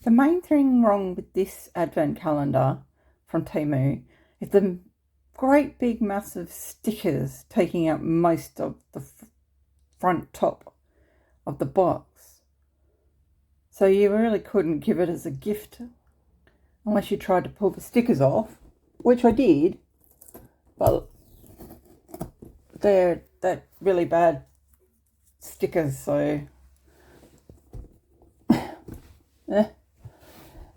The main thing wrong with this advent calendar from TEMU is the great big massive stickers taking up most of the front top of the box. So you really couldn't give it as a gift unless you tried to pull the stickers off, which I did, but they're really bad stickers, so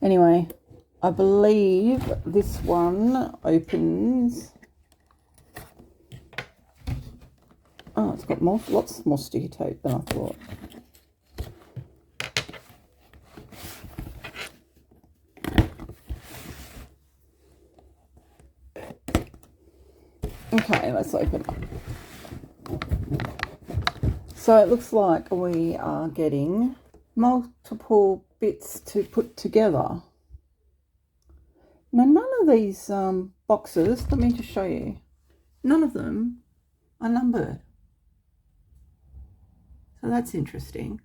Anyway, I believe this one opens. Oh, it's got lots more sticky tape than I thought. Okay, let's open up. So it looks like we are getting multiple bits to put together. Now, none of these boxes, let me just show you, none of them are numbered. So that's interesting.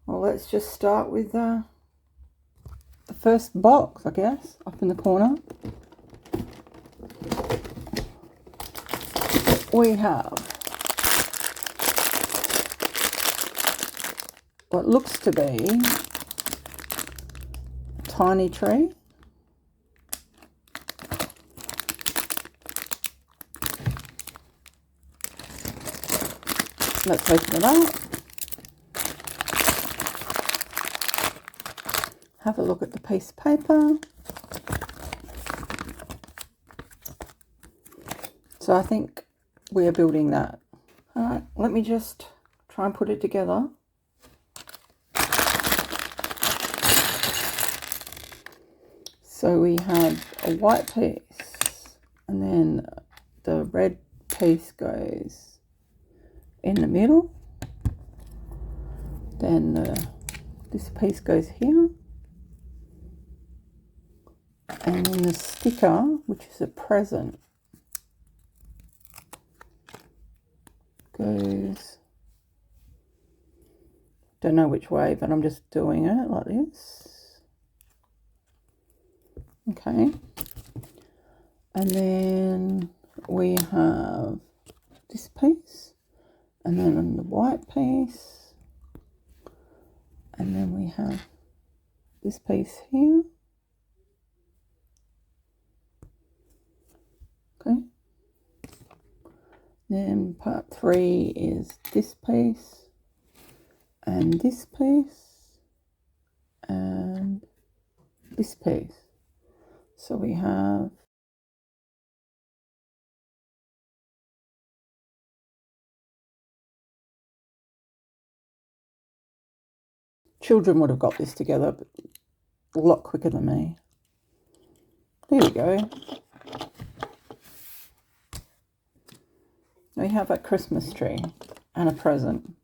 Well, let's just start with the first box, I guess, up in the corner. We have what looks to be a tiny tree. Let's open it up. Have a look at the piece of paper. So I think we are building that. All right, let me just try and put it together. So we have a white piece, and then the red piece goes in the middle. Then this piece goes here. And then the sticker, which is a present, goes, don't know which way, but I'm just doing it like this. Okay. And then we have this piece, and then the white piece, and then we have this piece here. Okay. Then part 3 is this piece, and this piece, and this piece. So we have children would have got this together, but a lot quicker than me. There we go. We have a Christmas tree and a present.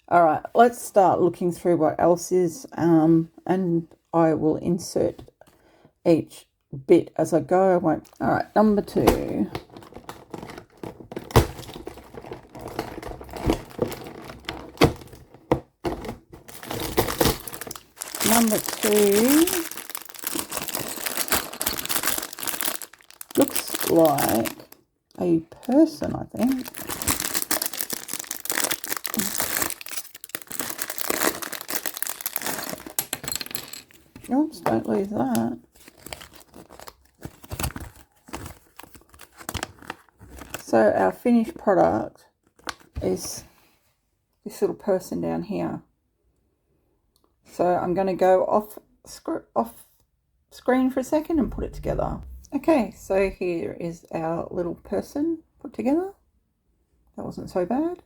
All right, let's start looking through what else is, and I will insert each bit as I go. I won't. All right, number 2. Number 2 looks like a person, I think. Oops, don't lose that. So our finished product is this little person down here. So I'm going to go off screen for a second and put it together. Okay, so here is our little person put together. That wasn't so bad.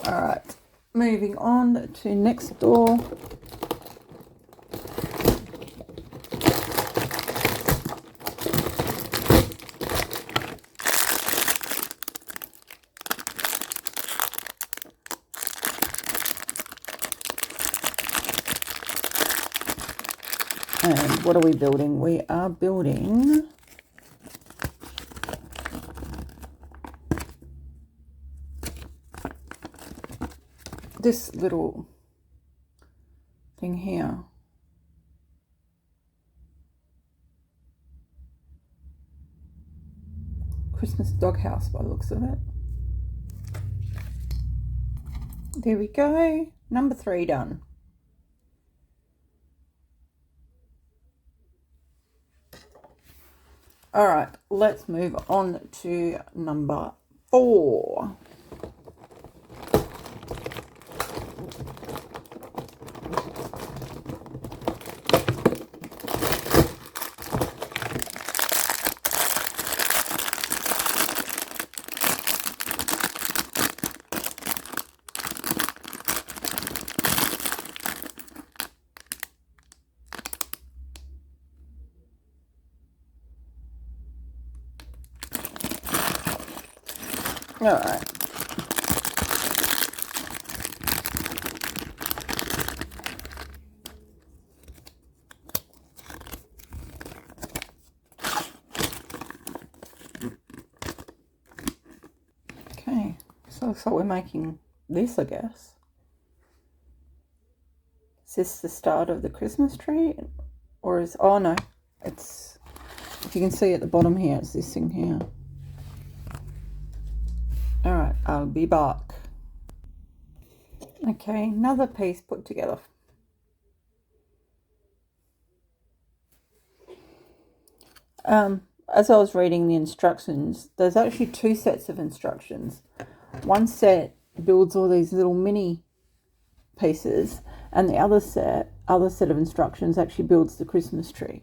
All right, moving on to next door. And what are we building? We are building this little thing here. Christmas doghouse by the looks of it. There we go. Number 3 done. All right, let's move on to number 4. All right. Okay, so we're making this, I guess. Is this the start of the Christmas tree? Or is, oh no, it's, if you can see at the bottom here, it's this thing here. All right, I'll be back. Okay, another piece put together. As I was reading the instructions, there's actually 2 sets of instructions. One set builds all these little mini pieces, and the other set of instructions actually builds the Christmas tree.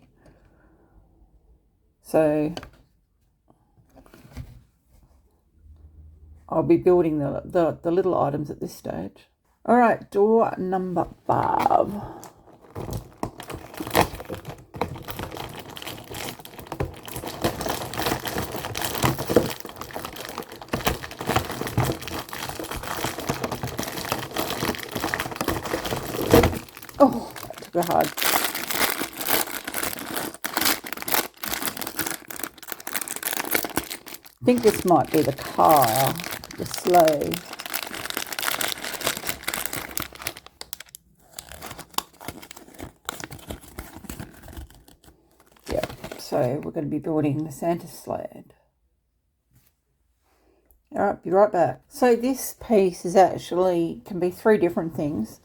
So I'll be building the little items at this stage. All right, door number 5. Oh, that took a hard. I think this might be the car, the sleigh. Yeah, so we're going to be building the Santa sled. All right, be right back. So this piece is actually, can be 3 different things.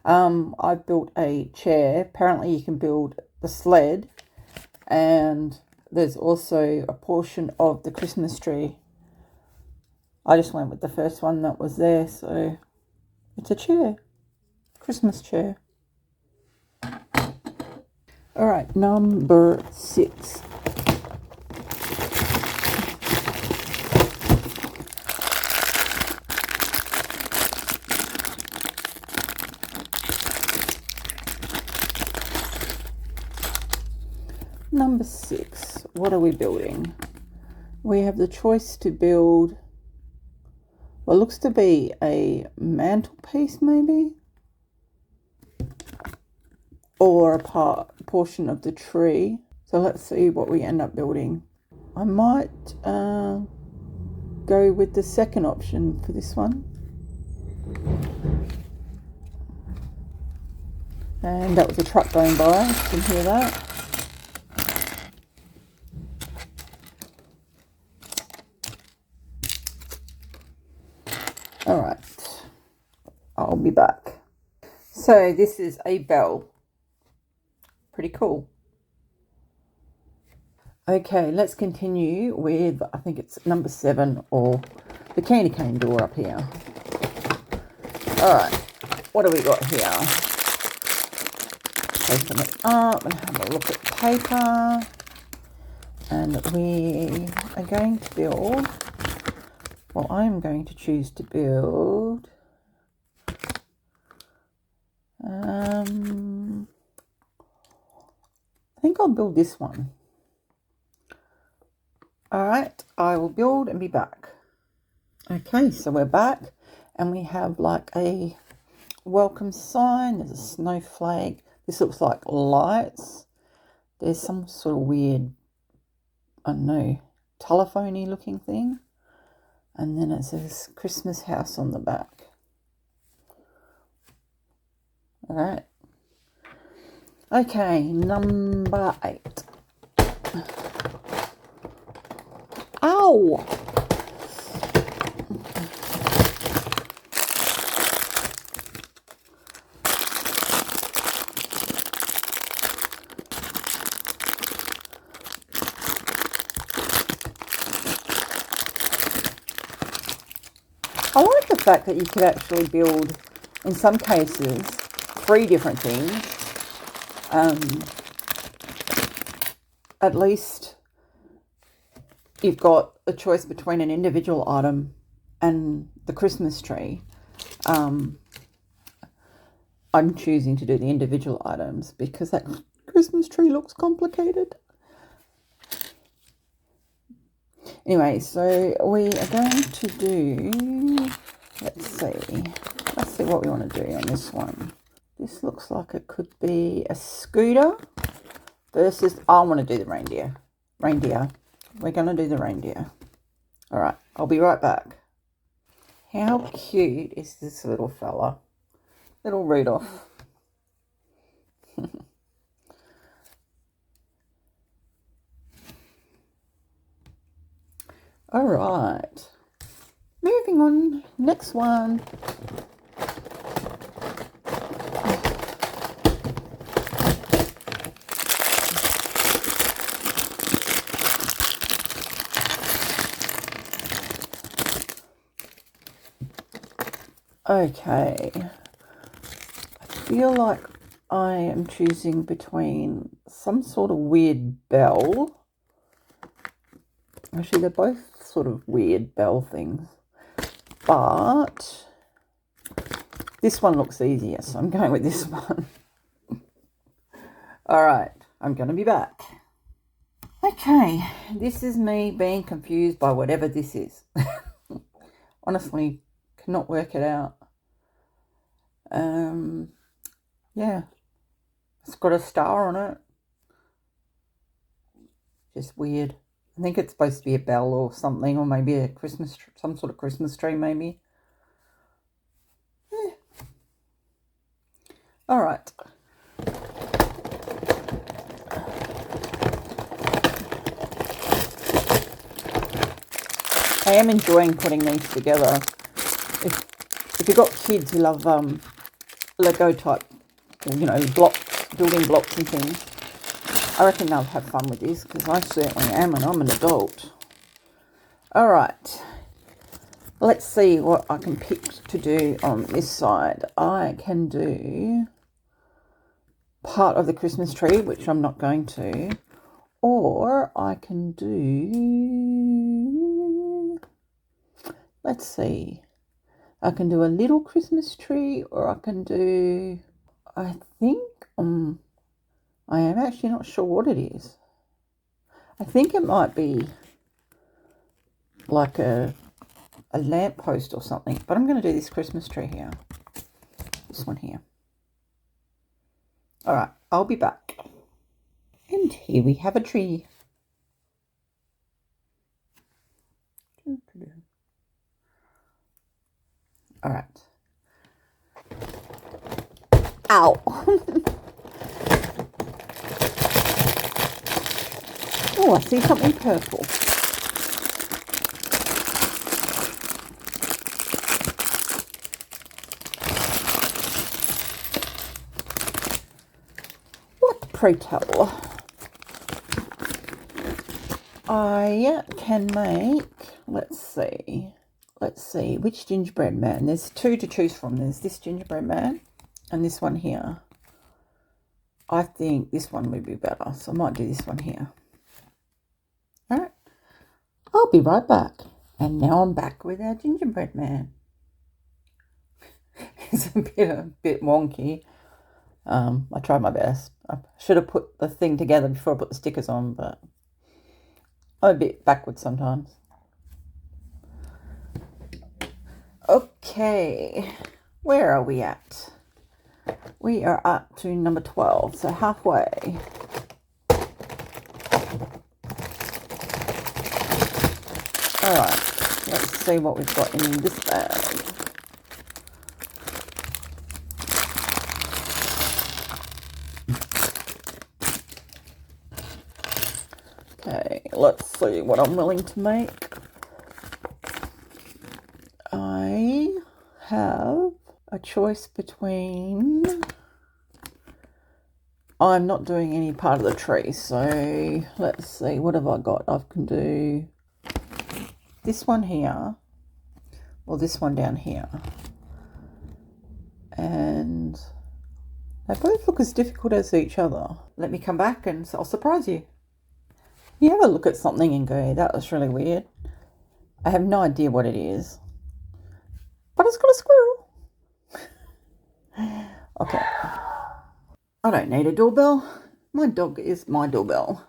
I've built a chair. Apparently you can build the sled, and there's also a portion of the Christmas tree. I just went with the first one that was there, so it's a chair, Christmas chair. All right, number 6. Number 6, what are we building? We have the choice to build what looks to be a mantelpiece, maybe, or a portion of the tree. So let's see what we end up building. I might go with the second option for this one. And that was a truck going by, you can hear that. All right, I'll be back. So this is a bell. Pretty cool. Okay, let's continue with, I think it's number 7, or the candy cane door up here. All right, what do we got here? Open it up and have a look at paper. And we are going to build, well, I'm going to choose to build I think I'll build this one. All right, I will build and be back. Okay, so we're back, and we have like a welcome sign. There's a snowflake. This looks like lights. There's some sort of weird, I don't know, telephone-y looking thing. And then it says Christmas house on the back. All right. Okay, number 8. Ow! I like the fact that you could actually build, in some cases, 3 different things. At least you've got a choice between an individual item and the Christmas tree. I'm choosing to do the individual items because that Christmas tree looks complicated. Anyway, so we are going to do, let's see what we want to do on this one. This looks like it could be a scooter versus, I want to do the reindeer. We're going to do the reindeer. All right, I'll be right back. How cute is this little fella? Little Rudolph. All right. Moving on. Next one. Okay. I feel like I am choosing between some sort of weird bell. Actually, they're both sort of weird bell things. But this one looks easier, so I'm going with this one. All right, I'm going to be back. Okay, this is me being confused by whatever this is. Honestly, cannot work it out. Yeah, it's got a star on it. Just weird. I think it's supposed to be a bell or something, or maybe a Christmas, some sort of Christmas tree, maybe. Yeah. All right. I am enjoying putting these together. If you've got kids who love Lego type, you know, building blocks and things, I reckon they'll have fun with this, because I certainly am, and I'm an adult. All right. Let's see what I can pick to do on this side. I can do part of the Christmas tree, which I'm not going to, or I can do, let's see, I can do a little Christmas tree, or I can do, I think, I am actually not sure what it is. I think it might be like a lamppost or something, but I'm going to do this Christmas tree here. This one here. All right, I'll be back. And here we have a tree. All right. Ow. Oh, I see something purple. What, pray tell? I can make, let's see, which gingerbread man? There's 2 to choose from. There's this gingerbread man and this one here. I think this one would be better, so I might do this one here. All right, I'll be right back. And now I'm back with our gingerbread man. It's a bit wonky. I tried my best. I should have put the thing together before I put the stickers on, but I'm a bit backwards sometimes. Okay, where are we at? We are up to number 12, so halfway. All right, let's see what we've got in this bag. see what I'm willing to make. I have a choice between... I'm not doing any part of the tree, so let's see, what have I got? I can do this one here, or this one down here. And they both look as difficult as each other. Let me come back and I'll surprise you. You ever look at something and go, that was really weird? I have no idea what it is, but it's got a squirrel. Okay. I don't need a doorbell. My dog is my doorbell.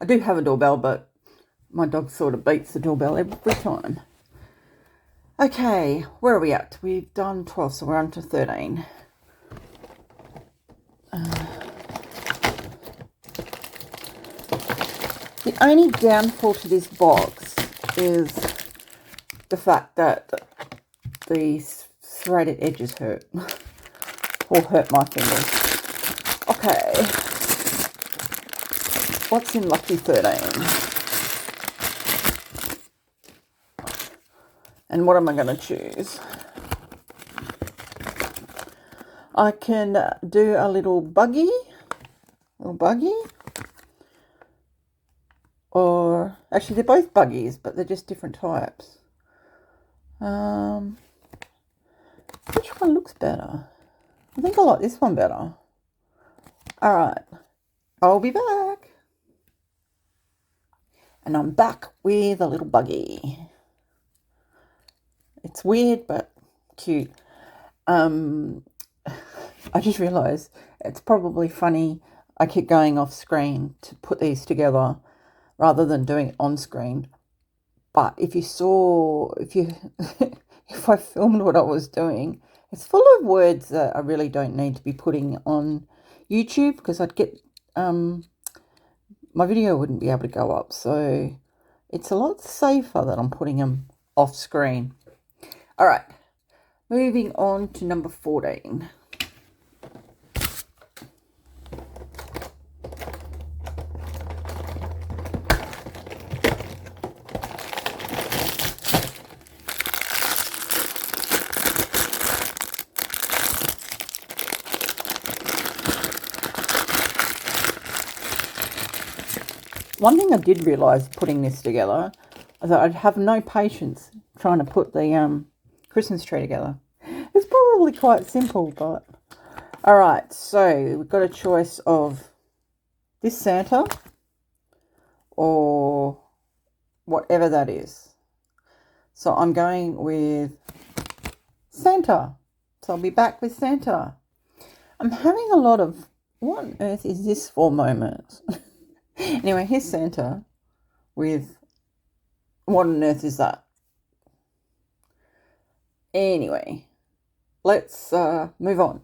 I do have a doorbell, but my dog sort of beats the doorbell every time. Okay, where are we at? We've done 12, so we're on to 13. The only downfall to this box is the fact that these serrated edges hurt, or hurt my fingers. Okay, what's in Lucky 13? And what am I going to choose? I can do a little buggy, or actually they're both buggies, but they're just different types. Which one looks better? I think I like this one better. All right, I'll be back. And I'm back with a little buggy. It's weird, but cute. I just realised it's probably funny I keep going off screen to put these together rather than doing it on screen. But if you saw, if I filmed what I was doing, it's full of words that I really don't need to be putting on YouTube, because I'd get, my video wouldn't be able to go up. So it's a lot safer that I'm putting them off screen. All right, moving on to number 14. One thing I did realise putting this together is that I'd have no patience trying to put the Christmas tree together. It's probably quite simple, but... Alright, so we've got a choice of this Santa or whatever that is. So I'm going with Santa. So I'll be back with Santa. I'm having a lot of, what on earth is this for moments? Anyway, here's Santa with, what on earth is that? Anyway, let's move on.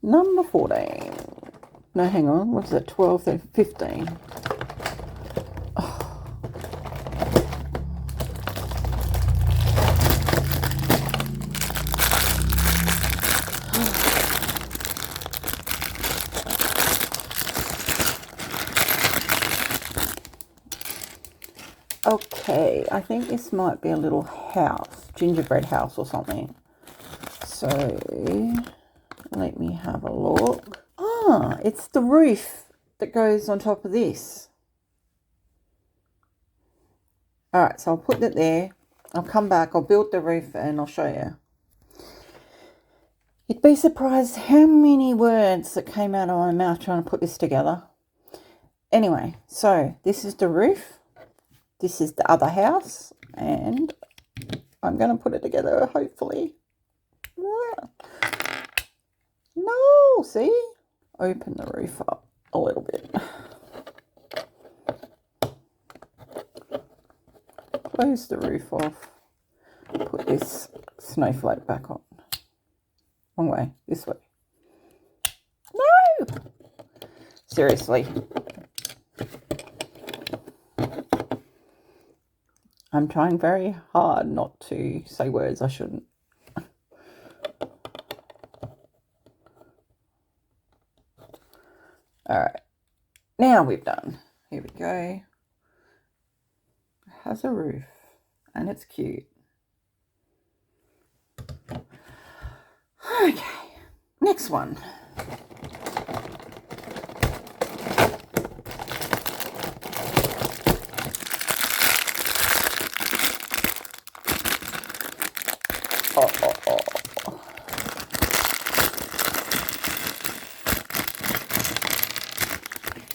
Number 14. No, hang on. What's that? 12, 13, 15. Oh. Okay, I think this might be a little house, gingerbread house or something. So, let me have a look. Ah, it's the roof that goes on top of this. Alright, so I'll put it there. I'll come back, I'll build the roof and I'll show you. You'd be surprised how many words that came out of my mouth trying to put this together. Anyway, so this is the roof. This is the other house, and I'm going to put it together, hopefully. No, see? Open the roof up a little bit. Close the roof off. Put this snowflake back on. Wrong way, this way. No! Seriously. I'm trying very hard not to say words I shouldn't. Alright, now we've done. Here we go. has a roof and it's cute. Okay, next one.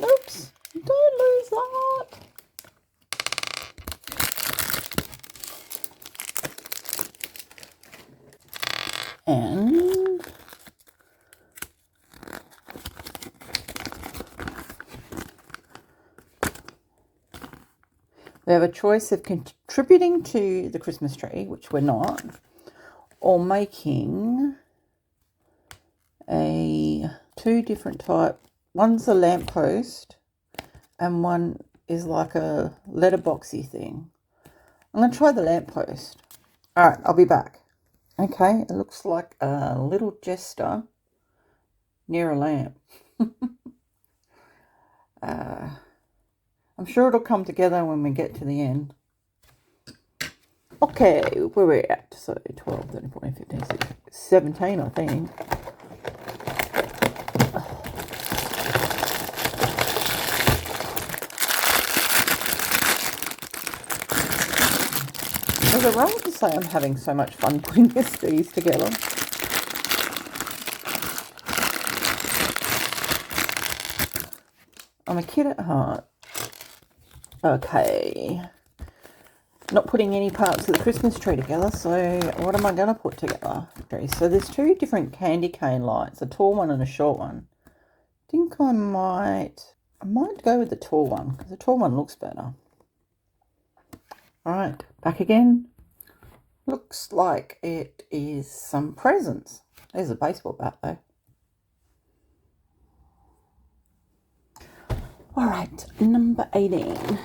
Oops, don't lose that. And we have a choice of contributing to the Christmas tree, which we're not, or making two different type. One's a lamppost and one is like a letterboxy thing. I'm going to try the lamppost. All right, I'll be back. Okay, it looks like a little jester near a lamp. I'm sure it'll come together when we get to the end. Okay, where we're at. So 12, 13, 14, 15, 16, 17, I think. Is it wrong to say I'm having so much fun putting these together? I'm a kid at heart. Okay. Not putting any parts of the Christmas tree together, so what am I going to put together? Okay, so there's two different candy cane lights, a tall one and a short one. I think I might go with the tall one, because the tall one looks better. Alright, back again. Looks like it is some presents. There's a baseball bat though. Alright, number 18.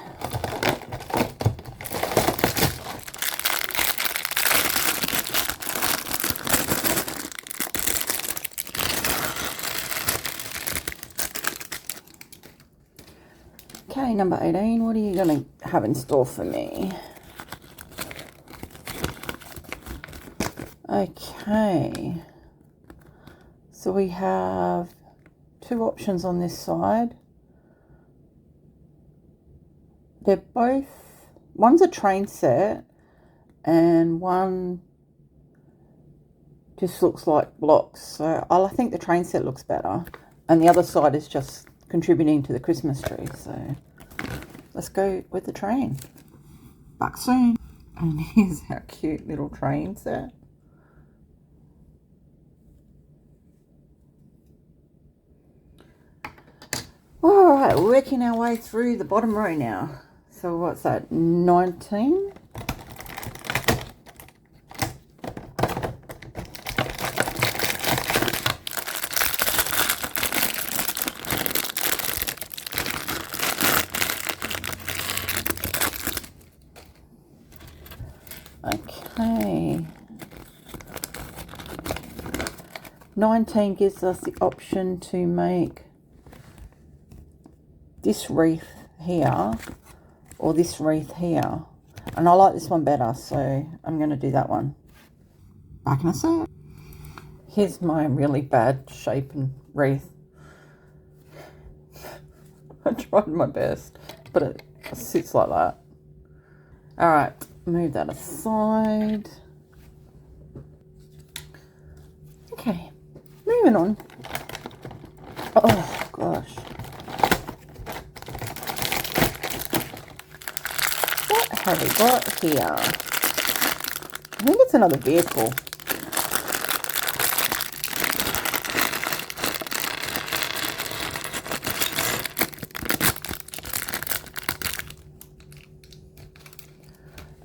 Okay, number 18, what are you going to have in store for me? Okay, so we have two options on this side. They're both, one's a train set and one just looks like blocks. So I think the train set looks better and the other side is just contributing to the Christmas tree. So let's go with the train. Back soon. And here's our cute little train set. All right, working our way through the bottom row now. So what's that, 19? Okay. 19 gives us the option to make this wreath here or this wreath here, and I like this one better, so I'm going to do that one. Back in a sec. Here's my really bad shape and wreath. I tried my best, but it sits like that. All right, move that aside. Okay, moving on. Oh gosh. What have we got here? I think it's another vehicle.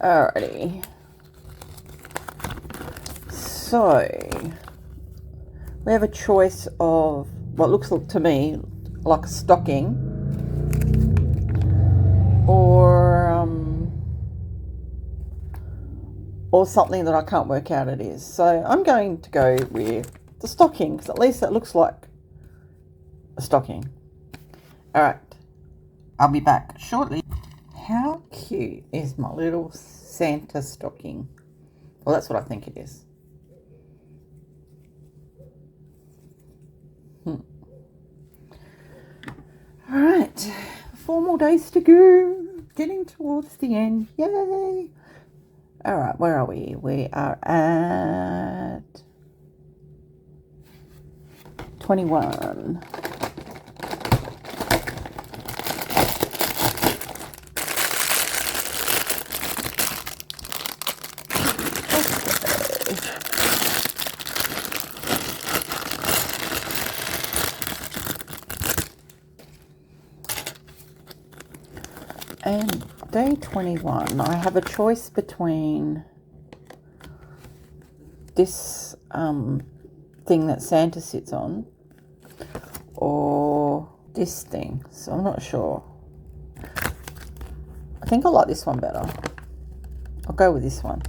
Alrighty. So we have a choice of what looks to me like a stocking or something that I can't work out it is. So I'm going to go with the stocking because at least it looks like a stocking. All right, I'll be back shortly. How cute is my little Santa stocking? Well, that's what I think it is. All right, 4 more days to go. Getting towards the end. Yay! All right, where are we? We are at 21. And day 21, I have a choice between this thing that Santa sits on or this thing. So I'm not sure. I think I like this one better. I'll go with this one.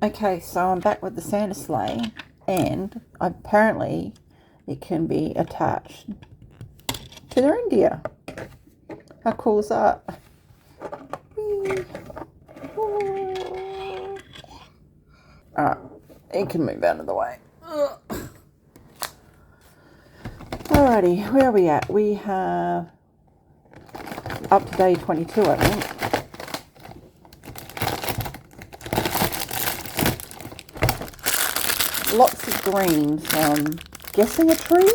Okay, so I'm back with the Santa sleigh, and apparently it can be attached to the reindeer. How cool is that? Alright, it can move out of the way. Alrighty, where are we at? We have up to day 22, I think. Lots of green, so I'm guessing a tree.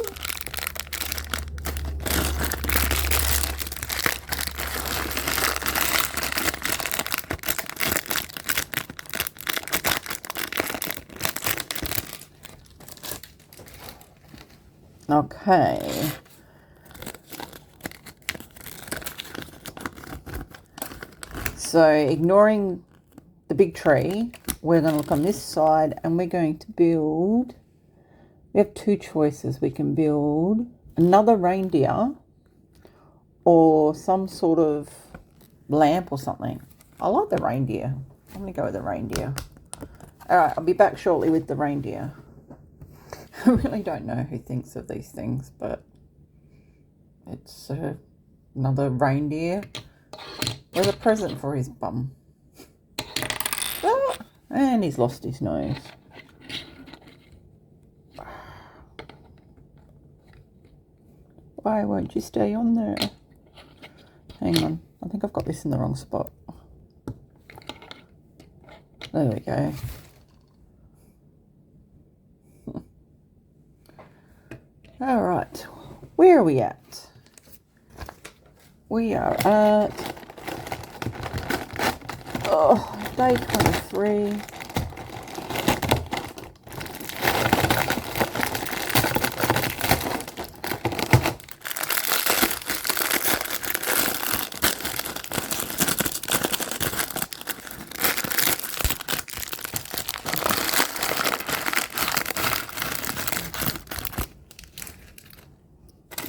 Okay. So ignoring the big tree, we're going to look on this side and we're going to build, we have 2 choices. We can build another reindeer or some sort of lamp or something. I like the reindeer. I'm going to go with the reindeer. Alright, I'll be back shortly with the reindeer. I really don't know who thinks of these things, but it's another reindeer with a present for his bum. Ah, and he's lost his nose. Why won't you stay on there? Hang on, I think I've got this in the wrong spot. There we go. All right, where are we at? We are at day 23.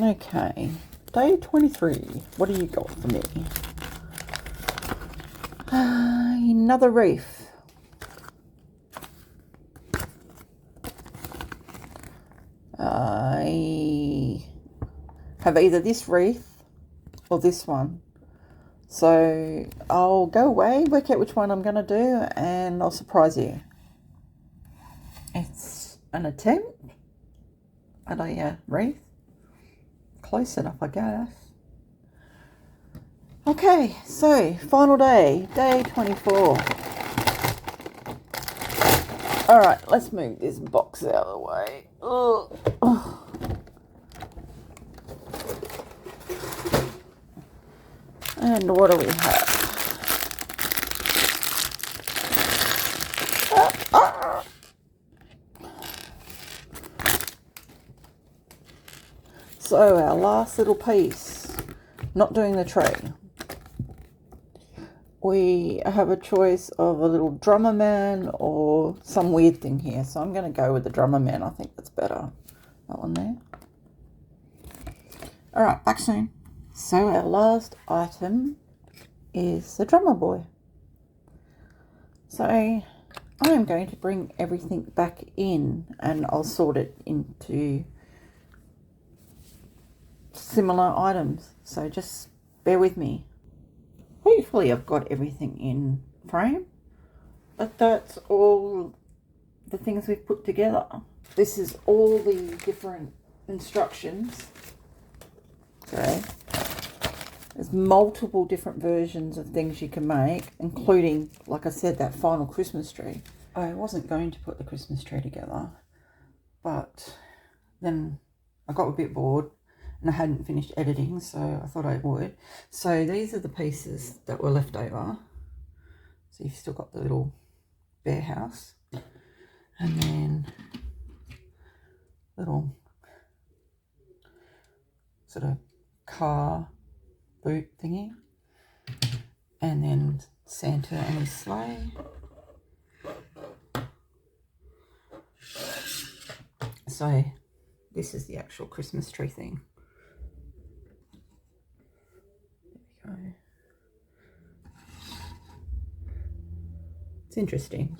Okay, day 23. What do you got for me? Another reef. I have either this wreath or this one. So I'll go away, work out which one I'm going to do, and I'll surprise you. It's an attempt at a wreath. Close enough, I guess. Okay, so final day, day 24. Alright, let's move this box out of the way. Ugh. And what do we have? So our last little piece, not doing the tree. We have a choice of a little drummer man or some weird thing here. So I'm going to go with the drummer man. I think that's better. That one there. All right, back soon. So our last item is the drummer boy. So I am going to bring everything back in and I'll sort it into similar items. So just bear with me. Hopefully I've got everything in frame, but that's all the things we've put together. This is all the different instructions. Okay. There's multiple different versions of things you can make, including, like I said, that final Christmas tree. I wasn't going to put the Christmas tree together, but then I got a bit bored and I hadn't finished editing, so I thought I would. So these are the pieces that were left over. So you've still got the little bear house, and then little sort of car boot thingy, and then Santa and his sleigh. So this is the actual Christmas tree thing. There we go. It's interesting.